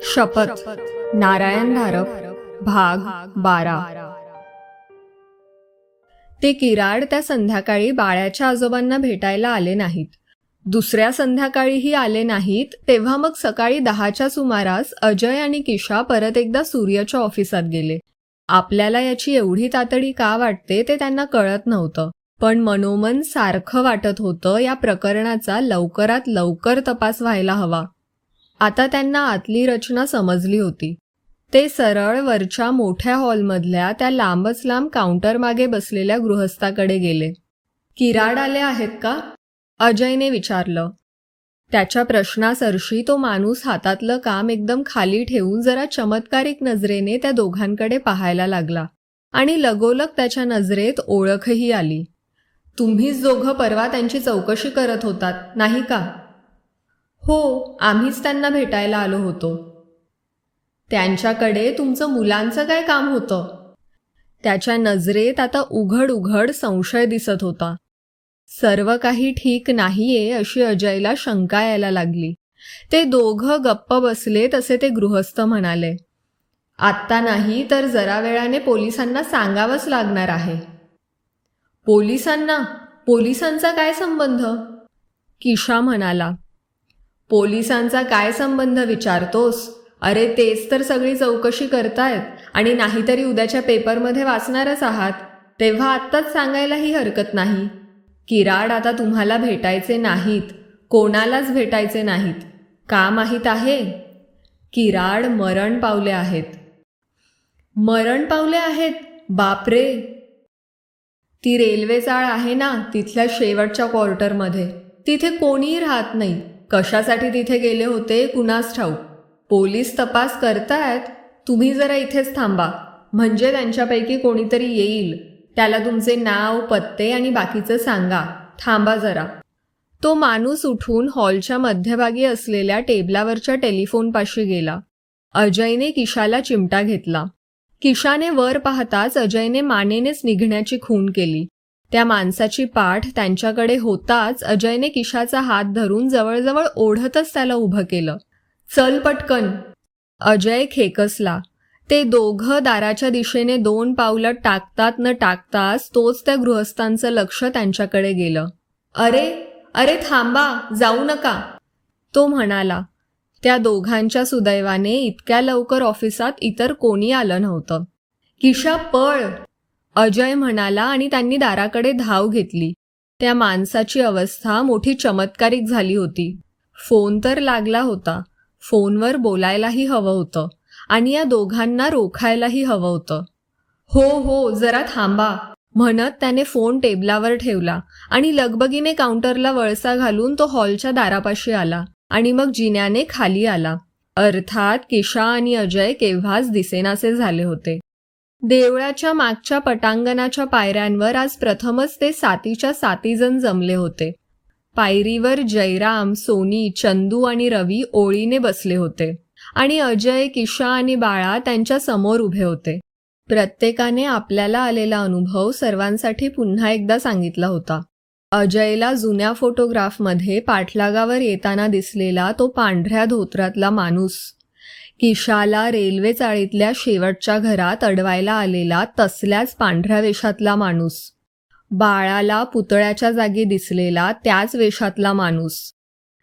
शपथ नारायण धारप भाग 12. ते किराड त्या संध्याकाळी बाळ्याच्या आजोबांना भेटायला आले नाहीत. दुसऱ्या संध्याकाळीही आले नाहीत. तेव्हा मग सकाळी 10च्या सुमारास अजय आणि किशा परत एकदा सूर्यच्या ऑफिसात गेले. आपल्याला याची एवढी तातडी का वाटते ते त्यांना कळत नव्हतं, पण मनोमन सारखं वाटत होतं या प्रकरणाचा लवकरात लवकर तपास व्हायला हवा. आता त्यांना आतली रचना समजली होती. ते सरळ वरच्या मोठ्या हॉलमधल्या त्या लांबच लांब काउंटर मागे बसलेल्या गृहस्थाकडे गेले. किराड आले आहेत का? अजयने विचारलं. त्याच्या प्रश्नासरशी तो माणूस हातातलं काम एकदम खाली ठेवून जरा चमत्कारिक नजरेने त्या दोघांकडे पाहायला लागला आणि लगोलग त्याच्या नजरेत ओळखही आली. तुम्हीच दोघं परवा त्यांची चौकशी करत होतात, नाही का? हो, आम्हीच त्यांना भेटायला आलो होतो. त्यांच्याकडे तुमचं मुलांचं काय काम होतं? त्याच्या नजरेत आता उघड उघड संशय दिसत होता. सर्व काही ठीक नाहीये अशी अजयला शंका यायला लागली. ते दोघं गप्प बसले तसे ते गृहस्थ म्हणाले, आत्ता नाही तर जरा वेळाने पोलिसांना सांगावंच लागणार आहे. पोलिसांना? पोलिसांचा काय संबंध? किशा म्हणाला. पोलिसांचा काय संबंध विचारतोस? अरे तेच तर सगळी चौकशी करतायत आणि नाहीतरी उद्याच्या पेपरमध्ये वाचणारच आहात, तेव्हा आत्ताच सांगायलाही हरकत नाही. किराड आता तुम्हाला भेटायचे नाहीत, कोणालाच भेटायचे नाहीत. का माहीत आहे? किराड मरण पावले आहेत. मरण पावले आहेत? बापरे. ती रेल्वे चाळ आहे ना तिथल्या शेवटच्या क्वार्टरमध्ये, तिथे कोणीही राहत नाही. कशासाठी तिथे गेले होते कुणास ठाऊक. पोलीस तपास करतायत. तुम्ही जरा इथेच थांबा, म्हणजे त्यांच्यापैकी कोणीतरी येईल. त्याला तुमचे नाव, पत्ते आणि बाकीचं सांगा. थांबा जरा. तो माणूस उठून हॉलच्या मध्यभागी असलेल्या टेबलावरच्या टेलिफोनपाशी गेला. अजयने किशाला चिमटा घेतला. किशाने वर पाहताच अजयने मानेनेच निघण्याची खूण केली. त्या माणसाची पाठ त्यांच्याकडे होताच अजयने किशाचा हात धरून जवळजवळ ओढतच त्याला उभं केलं. चल पटकन. अजय खेकसला. ते दोघं दाराच्या दिशेने 2 पावलं टाकतात न टाकताच तोच त्या गृहस्थांचं लक्ष त्यांच्याकडे गेलं. अरे अरे थांबा, जाऊ नका, तो म्हणाला. त्या दोघांच्या सुदैवाने इतक्या लवकर ऑफिसात इतर कोणी आलं नव्हतं. किशा पळ, अजय म्हणाला आणि त्यांनी दाराकडे धाव घेतली. त्या माणसाची अवस्था मोठी चमत्कारिक झाली होती. फोन तर लागला होता, फोनवर बोलायलाही हवं होतं आणि या दोघांना रोखायलाही हवं होतं. हो हो, जरा थांबा, म्हणत त्याने फोन टेबलावर ठेवला आणि लगबगीने काउंटरला वळसा घालून तो हॉलच्या दारापाशी आला आणि मग जिन्याने खाली आला. अर्थात किशा आणि अजय केव्हाच दिसेनासे झाले होते. देवळाच्या मागच्या पटांगणाच्या पायऱ्यांवर आज प्रथमच ते 7च्या 7 जण जमले होते. पायरीवर जयराम, सोनी, चंदू आणि रवी ओळीने बसले होते आणि अजय, किशा आणि बाळा त्यांच्या समोर उभे होते. प्रत्येकाने आपल्याला आलेला अनुभव सर्वांसाठी पुन्हा एकदा सांगितला होता. अजयला जुन्या फोटोग्राफमध्ये पाठलागावर येताना दिसलेला तो पांढऱ्या धोत्रातला माणूस, किशाला रेल्वे चाळीतल्या शेवटच्या घरात अडवायला आलेला तसल्याच पांढऱ्या वेशातला माणूस, बाळाला पुतळ्याच्या जागी दिसलेला त्याच वेशातला माणूस,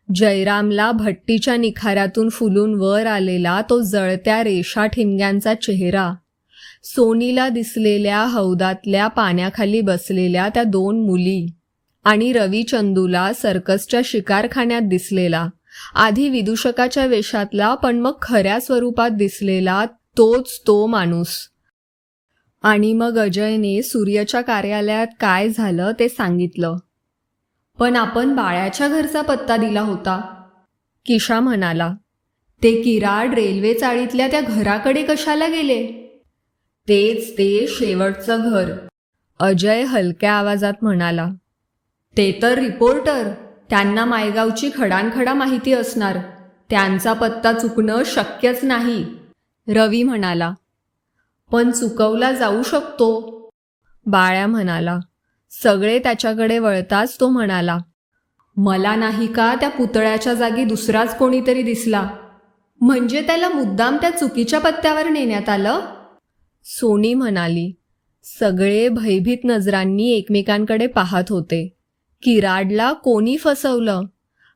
जयरामला भट्टीच्या निखाऱ्यातून फुलून वर आलेला तो जळत्या रेषा ठिणग्यांचा चेहरा, सोनीला दिसलेल्या हौदातल्या पाण्याखाली बसलेल्या त्या 2 मुली आणि रविचंदूला सर्कसच्या शिकारखान्यात दिसलेला, आधी विदूषकाच्या वेशातला पण मग खऱ्या स्वरूपात दिसलेला तोच तो माणूस. आणि मग अजयने सूर्यच्या कार्यालयात काय झालं ते सांगितलं. पण आपण बाळ्याच्या घरचा पत्ता दिला होता, किशा म्हणाला. ते किराड रेल्वे चाळीतल्या त्या घराकडे कशाला गेले? तेच ते शेवटचं घर, अजय हलक्या आवाजात म्हणाला. ते तर रिपोर्टर, त्यांना मायगावची खडानखडा माहिती असणार, त्यांचा पत्ता चुकणं शक्यच नाही, रवी म्हणाला. पण चुकवला जाऊ शकतो, बाळ्या म्हणाला. सगळे त्याच्याकडे वळताच तो म्हणाला, मला नाही का त्या पुतळ्याच्या जागी दुसराच कोणीतरी दिसला. म्हणजे त्याला मुद्दाम त्या चुकीच्या पत्त्यावर नेण्यात आलं? सोनी म्हणाली. सगळे भयभीत नजरांनी एकमेकांकडे पाहत होते. किराडला कोणी फसवलं?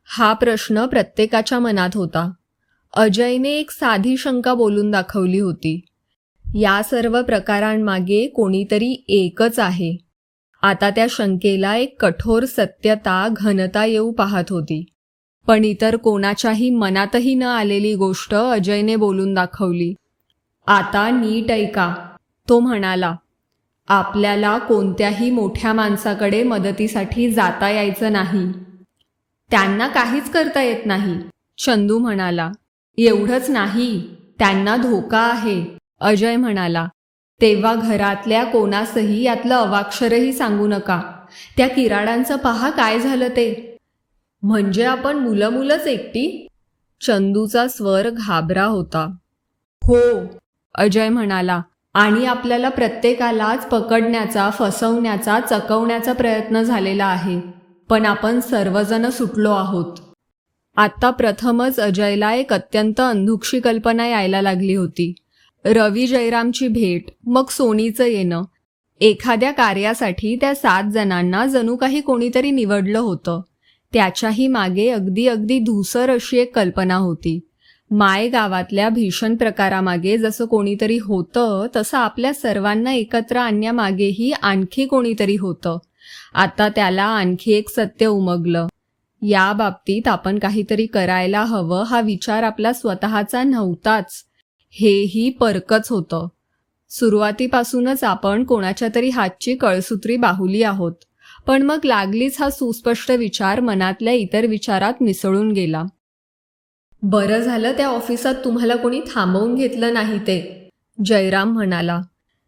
हा प्रश्न प्रत्येकाच्या मनात होता. अजयने एक साधी शंका बोलून दाखवली होती. या सर्व प्रकारांमागे कोणीतरी एकच आहे. आता त्या शंकेला एक कठोर सत्यता, घनता येऊ पाहत होती. पण इतर कोणाच्याही मनातही न आलेली गोष्ट अजयने बोलून दाखवली. आता नीट ऐका, तो म्हणाला. आपल्याला कोणत्याही मोठ्या माणसाकडे मदतीसाठी जाता यायचं नाही. त्यांना काहीच करता येत नाही, चंदू म्हणाला. एवढंच नाही, त्यांना धोका आहे, अजय म्हणाला. तेव्हा घरातल्या कोणासही यातलं अवाक्षरही सांगू नका. त्या किराडांचं पहा काय झालं ते. म्हणजे आपण मुलंच एकटी? चंदूचा स्वर घाबरा होता. हो, अजय म्हणाला. आणि आपल्याला प्रत्येकालाच पकडण्याचा, फसवण्याचा, चकवण्याचा प्रयत्न झालेला आहे. पण आपण सर्वजण सुटलो आहोत. आत्ता प्रथमच अजयला एक अत्यंत अंधुकशी कल्पना यायला लागली होती. रवी जयरामची भेट, मग सोनीचं येणं. एखाद्या कार्यासाठी त्या 7 जणांना जणू काही कोणीतरी निवडलं होतं. त्याच्याही मागे अगदी धूसर अशी एक कल्पना होती. माय गावातल्या भीषण प्रकारामागे जसं कोणीतरी होतं, तसं आपल्या सर्वांना एकत्र आणण्यामागेही आणखी कोणीतरी होतं. आता त्याला आणखी एक सत्य उमगलं. या बाबतीत आपण काहीतरी करायला हवं हा विचार आपला स्वतःचा नव्हताच, हेही परकच होतं. सुरुवातीपासूनच आपण कोणाच्या तरी हातची कळसूत्री बाहुली आहोत. पण मग लागलीच हा सुस्पष्ट विचार मनातल्या इतर विचारात मिसळून गेला. बरं झालं त्या ऑफिसात तुम्हाला कोणी थांबवून घेतलं नाही ते, जयराम म्हणाला.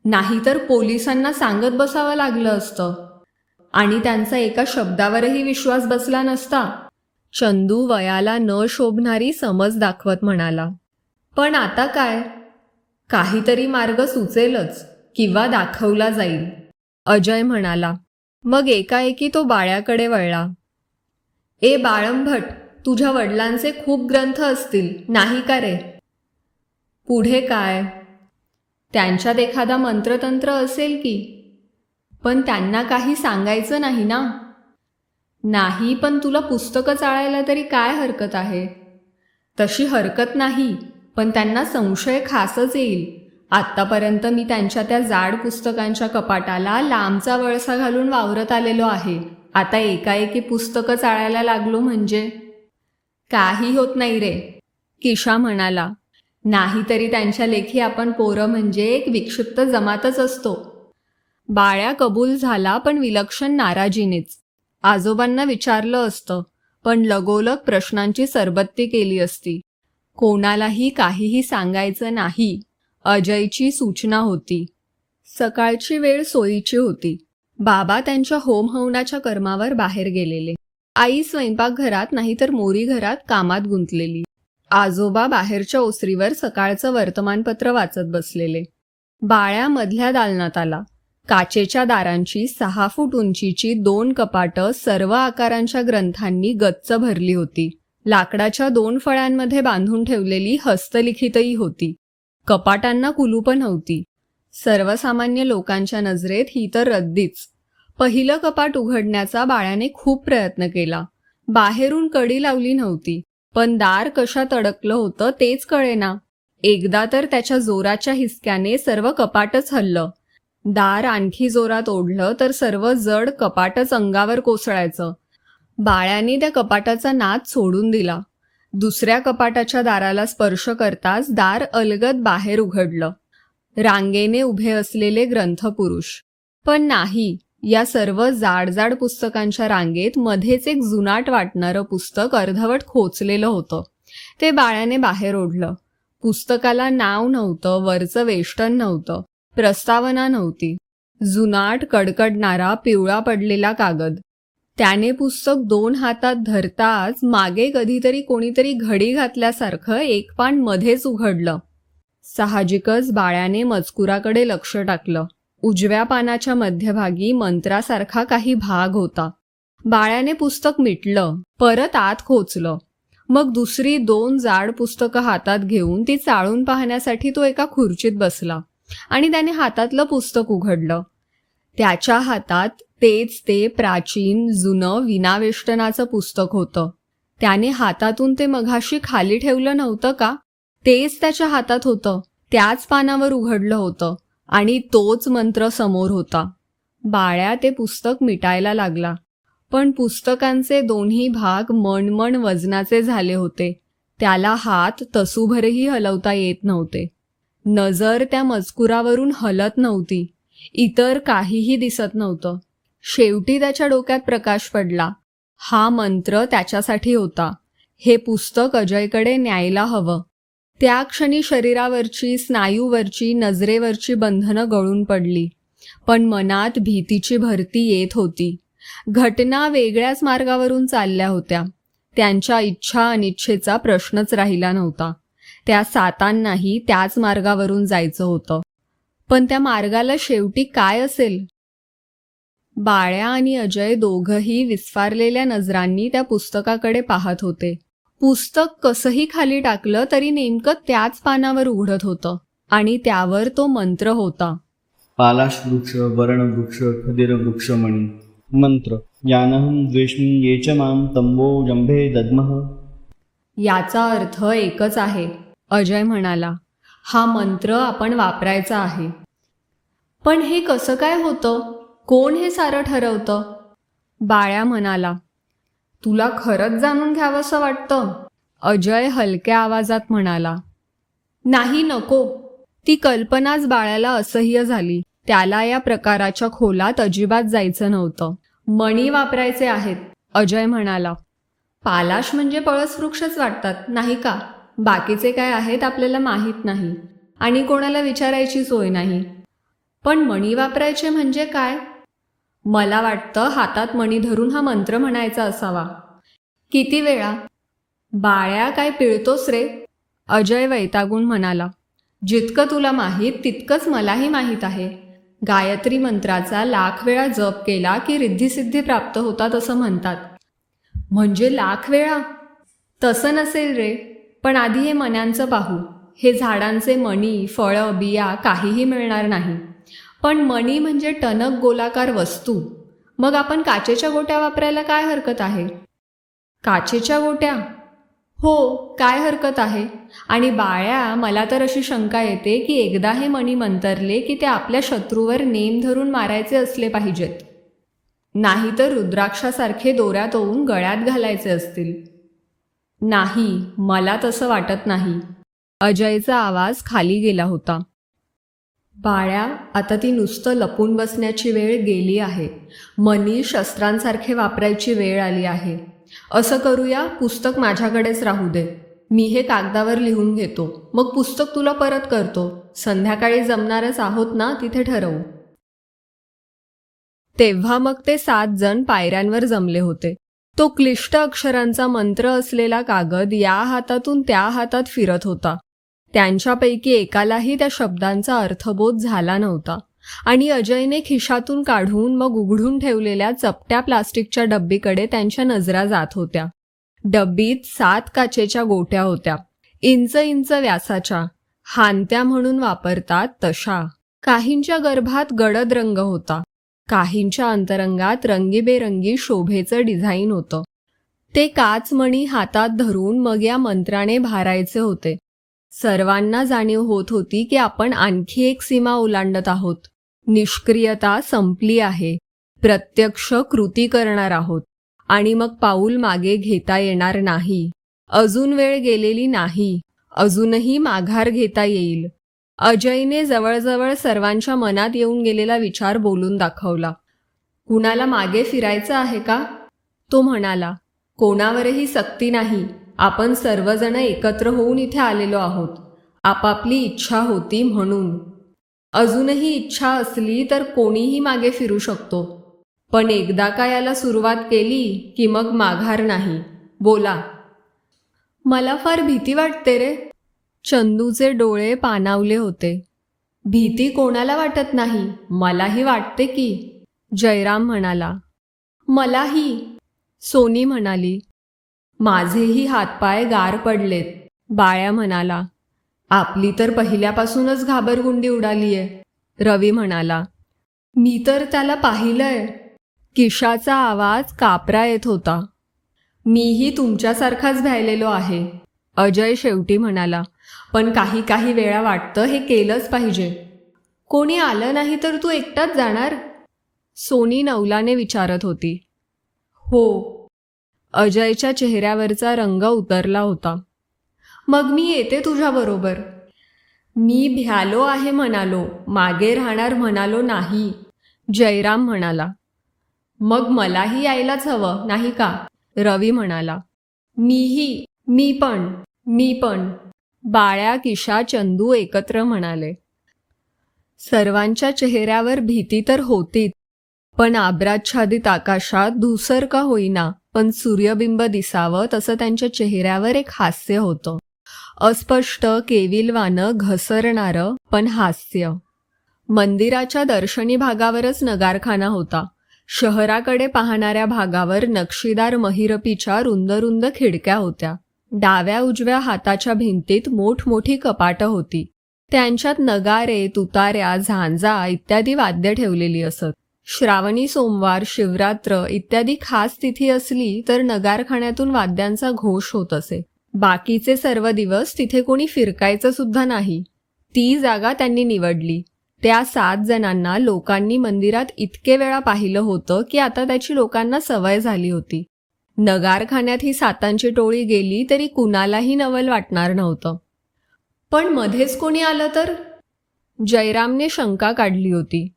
नाहीतर पोलिसांना सांगत बसावं लागलं असतं. आणि त्यांचा एका शब्दावरही विश्वास बसला नसता, चंदू वयाला न शोभणारी समज दाखवत म्हणाला. पण आता काय? काहीतरी मार्ग सुचेलच किंवा दाखवला जाईल, अजय म्हणाला. मग एकाएकी तो बाळ्याकडे वळला. ए बाळंभट, तुझ्या वडिलांचे खूप ग्रंथ असतील, नाही का रे? पुढे काय? त्यांच्यात एखादा मंत्रतंत्र असेल की. पण त्यांना काही सांगायचं नाही ना? नाही, पण तुला पुस्तकं चाळायला तरी काय हरकत आहे? तशी हरकत नाही, पण त्यांना संशय खासच येईल. आत्तापर्यंत मी त्यांच्या त्या जाड पुस्तकांच्या कपाटाला लांबचा वळसा घालून वावरत आलेलो आहे. आता एकाएकी पुस्तकं चाळायला लागलो म्हणजे? काही होत नाही रे, किशा म्हणाला. नाहीतरी त्यांच्या लेखी आपण पोरं म्हणजे एक विक्षिप्त जमातच असतो. बाळ्या कबूल झाला, पण विलक्षण नाराजीनेच. आजोबांना विचारलं असतं, पण लगोलग प्रश्नांची सरबत्ती केली असती. कोणालाही काहीही सांगायचं नाही, अजयची सूचना होती. सकाळची वेळ सोयीची होती. बाबा त्यांच्या होमहवनाच्या कर्मावर बाहेर गेलेले. आई स्वयंपाकघरात नाहीतर मोरी घरात कामात गुंतलेली. आजोबा बाहेरच्या ओसरीवर सकाळचं वर्तमानपत्र वाचत बसलेले. बाळ्या मधल्या दालनात आला. काचेच्या दारांची 6 फूट उंचीची 2 कपाटं सर्व आकारांच्या ग्रंथांनी गच्च भरली होती. लाकडाच्या 2 फळ्यांमध्ये बांधून ठेवलेली हस्तलिखितही होती. कपाटांना कुलूपं नव्हती. सर्वसामान्य लोकांच्या नजरेत ही तर रद्दीच. पहिलं कपाट उघडण्याचा बाळ्याने खूप प्रयत्न केला. बाहेरून कडी लावली नव्हती, पण दार कशात अडकलं होतं तेच कळेना. एकदा तर त्याच्या जोराच्या हिसक्याने सर्व कपाटच हललं. दार आणखी जोरात ओढलं तर सर्व जड कपाटच अंगावर कोसळायचं. बाळ्याने त्या कपाटाचा नाद सोडून दिला. दुसऱ्या कपाटाच्या दाराला स्पर्श करताच दार अलगद बाहेर उघडलं. रांगेने उभे असलेले ग्रंथपुरुष. पण नाही, या सर्व जाड पुस्तकांच्या रांगेत मध्येच एक जुनाट वाटणारं पुस्तक अर्धवट खोचलेलं होतं. ते बाळ्याने बाहेर ओढलं. पुस्तकाला नाव नव्हतं, वरचं वेष्टन नव्हतं, प्रस्तावना नव्हती. जुनाट कडकडणारा पिवळा पडलेला कागद. त्याने पुस्तक 2 हातात धरताच मागे कधीतरी कोणीतरी घडी घातल्यासारखं एक पान मध्येच उघडलं. साहजिकच बाळ्याने मजकुराकडे लक्ष टाकलं. उजव्या पानाच्या मध्यभागी मंत्रासारखा काही भाग होता. बाळ्याने पुस्तक मिटलं, परत आत खोचलं. मग दुसरी 2 जाड पुस्तकं हातात घेऊन ती चाळून पाहण्यासाठी तो एका खुर्चीत बसला आणि त्याने हातातलं पुस्तक उघडलं. त्याच्या हातात तेच ते प्राचीन जुनं विनावेष्टनाचं पुस्तक होतं. त्याने हातातून ते मघाशी खाली ठेवलं नव्हतं का, तेच त्याच्या हातात होतं. त्याच पानावर उघडलं होतं आणि तोच मंत्र समोर होता. बाळ्या ते पुस्तक मिटायला लागला, पण पुस्तकांचे दोन्ही भाग मणमण वजनाचे झाले होते. त्याला हात तसूभरही हलवता येत नव्हते. नजर त्या मजकुरावरून हलत नव्हती. इतर काहीही दिसत नव्हतं. शेवटी त्याच्या डोक्यात प्रकाश पडला. हा मंत्र त्याच्यासाठी होता. हे पुस्तक अजयकडे न्यायला हवं. त्या क्षणी शरीरावरची, स्नायूवरची, नजरेवरची बंधनं गळून पडली. पण मनात भीतीची भरती येत होती. घटना वेगळ्याच मार्गावरून चालल्या होत्या. त्यांच्या इच्छा अनिच्छेचा प्रश्नच राहिला नव्हता. त्या सातांनाही त्याच मार्गावरून जायचं होतं. पण त्या मार्गाला शेवटी काय असेल? बाळ्या आणि अजय दोघंही विस्फारलेल्या नजरांनी त्या पुस्तकाकडे पाहत होते. पुस्तक कसंही खाली टाकलं तरी नेमकं त्याच पानावर उघडत होतं आणि त्यावर तो मंत्र होता. पालाश वृक्ष वरणवृक्ष खदिर वृक्षमणी मंत्र यानहं द्वेष्मी ये च मां तंबो जंभे दद्मः. याचा अर्थ एकच आहे, अजय म्हणाला. हा मंत्र आपण वापरायचा आहे. पण हे कसं काय होतं? कोण हे सारं ठरवतं? बाळ्या म्हणाला. तुला खरंच जाणून घ्यावंसं वाटतं? अजय हलक्या आवाजात म्हणाला. नाही, नको. ती कल्पनाच बाळ्याला असह्य झाली. त्याला या प्रकाराच्या खोलात अजिबात जायचं नव्हतं. मणी वापरायचे आहेत, अजय म्हणाला. पालाश म्हणजे पळस वृक्षच वाटतात, नाही का? बाकीचे काय आहेत आपल्याला माहीत नाही आणि कोणाला विचारायची सोय नाही. पण मणी वापरायचे म्हणजे काय? मला वाटतं हातात मणी धरून हा मंत्र म्हणायचा असावा. किती वेळा? बाळ्या, काय पिळतोस रे? अजय वैतागून म्हणाला. जितकं तुला माहीत तितकंच मलाही माहीत आहे. गायत्री मंत्राचा 1,00,000 वेळा जप केला की रिद्धिसिद्धी प्राप्त होतात असं म्हणतात. म्हणजे 1,00,000 वेळा? तसं नसेल रे, पण आधी हे मण्यांचं पाहू. हे झाडांचे मणी, फळं, बिया काहीही मिळणार नाही. पण मणी म्हणजे टणक गोलाकार वस्तू. मग आपण काचेच्या गोट्या वापरायला काय हरकत आहे? काचेच्या गोट्या? हो, काय हरकत आहे? आणि बाळ्या, मला तर अशी शंका येते की एकदा हे मणी मंतरले की ते आपल्या शत्रूवर नेम धरून मारायचे असले पाहिजेत. नाहीतर रुद्राक्षासारखे दोऱ्यात ओवून गळ्यात घालायचे असतील. नाही, मला तसं वाटत नाही. अजयचा आवाज खाली गेला होता. बाळ्या, आता ती नुसतं लपून बसण्याची वेळ गेली आहे. मनी शस्त्रांसारखे वापरायची वेळ आली आहे. असं करूया, पुस्तक माझ्याकडेच राहू दे. मी हे कागदावर लिहून घेतो, मग पुस्तक तुला परत करतो. संध्याकाळी जमणारच आहोत ना, तिथे ठरवू. तेव्हा मग ते 7 जण पायऱ्यांवर जमले होते. तो क्लिष्ट अक्षरांचा मंत्र असलेला कागद या हातातून त्या हातात फिरत होता. त्यांच्यापैकी एकालाही त्या शब्दांचा अर्थबोध झाला नव्हता आणि अजयने खिशातून काढून मग उघडून ठेवलेल्या चपट्या प्लास्टिकच्या डब्बीकडे त्यांच्या नजरा जात होत्या. डब्बीत 7 काचेच्या गोट्या होत्या, इंच व्यासाच्या, हानत्या म्हणून वापरतात तशा. काहींच्या गर्भात गडद रंग होता, काहींच्या अंतरंगात रंगीबेरंगी शोभेचं डिझाईन होतं. ते काचमणी हातात धरून मग या मंत्राने भारायचे होते. सर्वांना जाणीव होत होती की आपण आणखी एक सीमा ओलांडत आहोत. निष्क्रियता संपली आहे. प्रत्यक्ष कृती करणार आहोत आणि मग पाऊल मागे घेता येणार नाही. अजून वेळ गेलेली नाही. अजूनही माघार घेता येईल. अजयने जवळजवळ सर्वांच्या मनात येऊन गेलेला विचार बोलून दाखवला. कुणाला मागे फिरायचं आहे का? तो म्हणाला. कोणावरही सक्ती नाही. आपण सर्वजण एकत्र होऊन इथे आलेलो आहोत. आपापली इच्छा होती म्हणून. अजूनही इच्छा असली तर कोणीही मागे फिरू शकतो. पण एकदा का याला सुरुवात केली की मग माघार नाही. बोला. मला फार भीती वाटते रे. चंदूचे डोळे पाणावले होते. भीती कोणाला वाटत नाही, मलाही वाटते की, जयराम म्हणाला. मलाही, सोनी म्हणाली. माझेही हातपाय गार पडलेत. बाळ्या म्हणाला. आपली तर पहिल्यापासूनच घाबरगुंडी उडालीये. रवी म्हणाला. मी तर त्याला पाहिलंय. किशाचा आवाज कापरा येत होता. मीही तुमच्यासारखाच भ्यायलेलो आहे. अजय शेवटी म्हणाला. पण काही काही वेळा वाटतं हे केलंच पाहिजे. कोणी आलं नाही तर तू एकटाच जाणार? सोनी नवलाने विचारत होती. हो. अजयच्या चेहऱ्यावरचा रंग उतरला होता. मग मी येते तुझ्याबरोबर. मी भ्यालो आहे म्हणालो, मागे राहणार म्हणालो नाही. जयराम म्हणाला. मग मलाही यायलाच हवं नाही का? रवी म्हणाला. मी पण. बाळ्या, किशा, चंदू एकत्र म्हणाले. सर्वांच्या चेहऱ्यावर भीती तर होतीच, पण आभ्राच्छादित आकाशात धूसर का होईना पण सूर्यबिंब दिसावं तसं त्यांच्या चेहऱ्यावर एक हास्य होतं. अस्पष्ट, केविलवानं, घसरणारं पण हास्य. मंदिराच्या दर्शनी भागावरच नगारखाना होता. शहराकडे पाहणाऱ्या भागावर नक्षीदार महिरपीच्या रुंद रुंद खिडक्या होत्या. डाव्या उजव्या हाताच्या भिंतीत मोठमोठी कपाटं होती. त्यांच्यात नगारे, तुताऱ्या, झांजा इत्यादी वाद्य ठेवलेली असत. श्रावणी सोमवार, शिवरात्र इत्यादी खास तिथी असली तर नगारखान्यातून वाद्यांचा घोष होत असे. बाकीचे सर्व दिवस तिथे कोणी फिरकायचं सुद्धा नाही. ती जागा त्यांनी निवडली. त्या 7 जणांना लोकांनी मंदिरात इतके वेळा पाहिलं होतं की आता त्याची लोकांना सवय झाली होती. नगारखान्यात ही 7 टोळी गेली तरी कुणालाही नवल वाटणार नव्हतं. पण मध्येच कोणी आलं तर? जयरामने शंका काढली होती.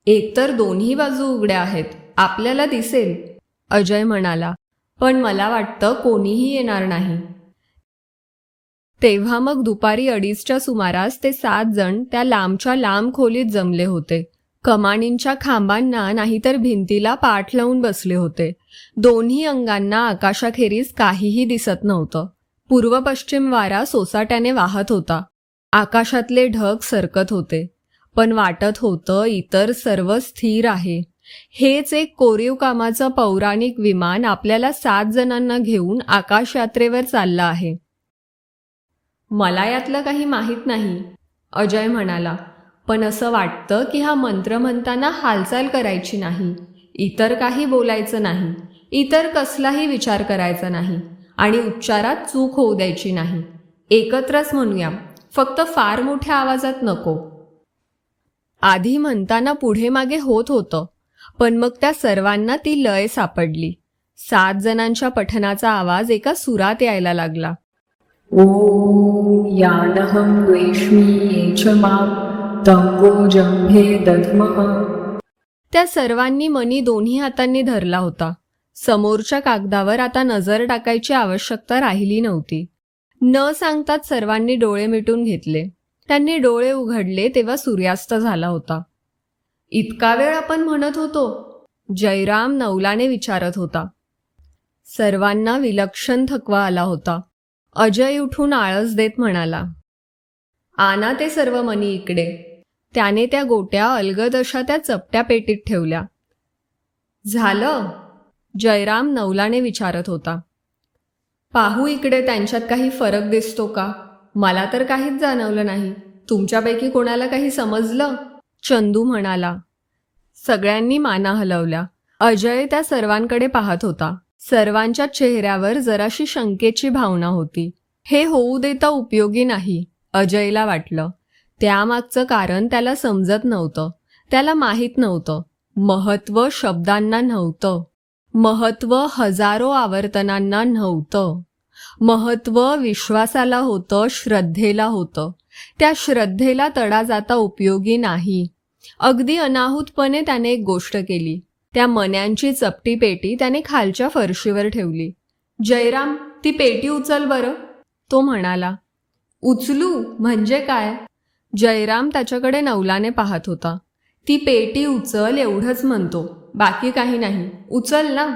एकतर दोन्ही बाजू उघड्या आहेत, आपल्याला दिसेल. अजय म्हणाला. पण मला वाटतं कोणीही येणार नाही. तेव्हा मग दुपारी 2:30च्या सुमारास ते 7 जण त्या लांबच्या लांब खोलीत जमले होते. कमानींच्या खांबांना नाहीतर भिंतीला पाठ लावून बसले होते. दोन्ही अंगांना आकाशाखेरीज काहीही दिसत नव्हतं. पूर्व पश्चिम वारा सोसाट्याने वाहत होता. आकाशातले ढग सरकत होते. पण वाटत होतं इतर सर्व स्थिर आहे. हेच एक कोरीव कामाचं पौराणिक विमान आपल्याला 7 जणांना घेऊन आकाश यात्रेवर चाललं आहे. मला यातलं काही माहीत नाही, अजय म्हणाला. पण असं वाटतं की हा मंत्र म्हणताना हालचाल करायची नाही, इतर काही बोलायचं नाही, इतर कसलाही विचार करायचा नाही आणि उच्चारात चूक होऊ द्यायची नाही. एकत्रच म्हणूया, फक्त फार मोठ्या आवाजात नको. आधी म्हणताना पुढे मागे होत होतं, पण मग त्या सर्वांना ती लय सापडली. 7 जणांच्या पठणाचा आवाज एका सुरात यायला लागला. ओम यानहं द्वेष्मि ये च मां तंबो जंभे दद्मः. त्या सर्वांनी मनी दोन्ही हातांनी धरला होता. समोरच्या कागदावर आता नजर टाकायची आवश्यकता राहिली नव्हती. न सांगताच सर्वांनी डोळे मिटून घेतले. त्यांनी डोळे उघडले तेव्हा सूर्यास्त झाला होता. इतका वेळ आपण म्हणत होतो? जयराम नवलाने विचारत होता. सर्वांना विलक्षण थकवा आला होता. अजय उठून आळस देत म्हणाला. आणा ते सर्व मनी इकडे. त्याने त्या गोट्या अलगद अशा त्या चपट्या पेटीत ठेवल्या. झालं? जयराम नवलाने विचारत होता. पाहू इकडे त्यांच्यात काही फरक दिसतो का? मला तर काहीच जाणवलं नाही. तुमच्यापैकी कोणाला काही समजलं? चंदू म्हणाला. सगळ्यांनी माना हलवल्या. अजय त्या सर्वांकडे पाहत होता. सर्वांच्या चेहऱ्यावर जराशी शंकेची भावना होती. हे होऊ देता उपयोगी नाही, अजयला वाटलं. त्यामागचं कारण त्याला समजत नव्हतं. त्याला माहीत नव्हतं. महत्त्व शब्दांना नव्हतं. महत्त्व हजारो आवर्तनांना नव्हतं. महत्त्व विश्वासाला होतं, श्रद्धेला होतं. त्या श्रद्धेला तडा जाता उपयोगी नाही. अगदी अनाहूतपणे त्याने एक गोष्ट केली. त्या मण्यांची चपटी पेटी त्याने खालच्या फरशीवर ठेवली. जयराम, ती पेटी उचल बरं, तो म्हणाला. उचलू म्हणजे काय? जयराम त्याच्याकडे नवलाने पाहत होता. ती पेटी उचल एवढंच म्हणतो, बाकी काही नाही. उचल ना.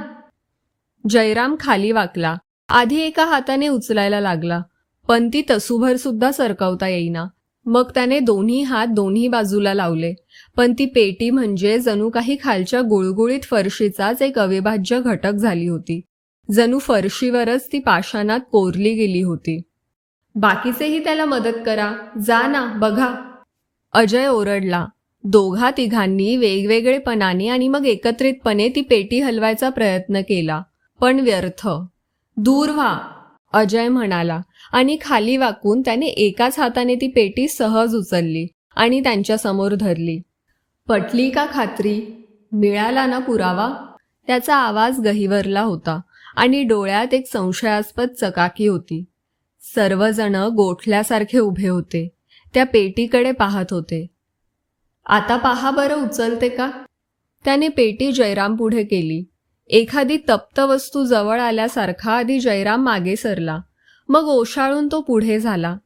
जयराम खाली वाकला. आधी एका हाताने उचलायला लागला, पण ती तसूभर सुद्धा सरकवता येईना. मग त्याने दोन्ही हात दोन्ही बाजूला लावले, पण ती पेटी म्हणजे जणू काही खालच्या गुळगुळीत फरशीचाच एक अविभाज्य घटक झाली होती. जणू फरशीवरच ती पाषाणात कोरली गेली होती. बाकीचेही त्याला मदत करा, जा ना, बघा. अजय ओरडला. दोघा तिघांनी वेगवेगळेपणाने आणि मग एकत्रितपणे ती पेटी हलवायचा प्रयत्न केला, पण व्यर्थ. दूर व्हा, अजय म्हणाला आणि खाली वाकून त्याने एकाच हाताने ती पेटी सहज उचलली आणि त्यांच्यासमोर धरली. पटली का खात्री? मिळाला ना पुरावा? त्याचा आवाज गहिवरला होता आणि डोळ्यात एक संशयास्पद चकाकी होती. सर्वजण गोठल्यासारखे उभे होते. त्या पेटीकडे पाहत होते. आता पहा बरं उचलते का? त्याने पेटी जयराम पुढे केली. एखादी तप्त वस्तू जवळ आल्यासारखा आधी जयराम मागे सरला, मग ओशाळून तो पुढे झाला.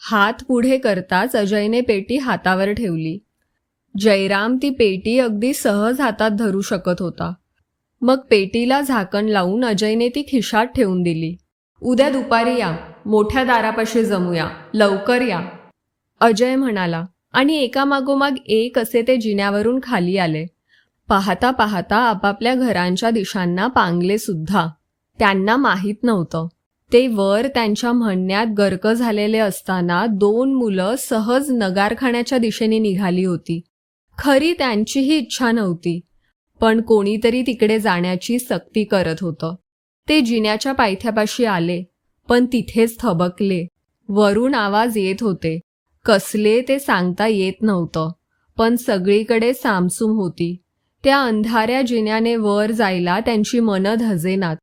हात पुढे करताच अजयने पेटी हातावर ठेवली. जयराम ती पेटी अगदी सहज हातात धरू शकत होता. मग पेटीला झाकण लावून अजयने ती खिशात ठेवून दिली. उद्या दुपारी या, मोठ्या दारापाशी जमूया, लवकर या, अजय म्हणाला आणि एकामागोमाग एक असे ते जिन्यावरून खाली आले. पाहता पाहता आपापल्या घरांच्या दिशांना पांगले सुद्धा. त्यांना माहीत नव्हतं, ते वर त्यांच्या म्हणण्यात गर्क झालेले असताना 2 मुलं सहज नगारखान्याच्या दिशेने निघाली होती. खरी त्यांचीही इच्छा नव्हती, पण कोणीतरी तिकडे जाण्याची सक्ती करत होतं. ते जिन्याच्या पायथ्यापाशी आले, पण तिथेच थबकले. वरून आवाज येत होते. कसले ते सांगता येत नव्हतं, पण सगळीकडे सामसूम होती. त्या अंधाऱ्या जिन्याने वर जायला त्यांची मनं धजेनात.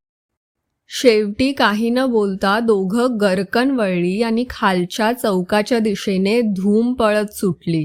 शेवटी काही न बोलता दोघं गर्कन वळली आणि खालच्या चौकाच्या दिशेने धूम पळत सुटली.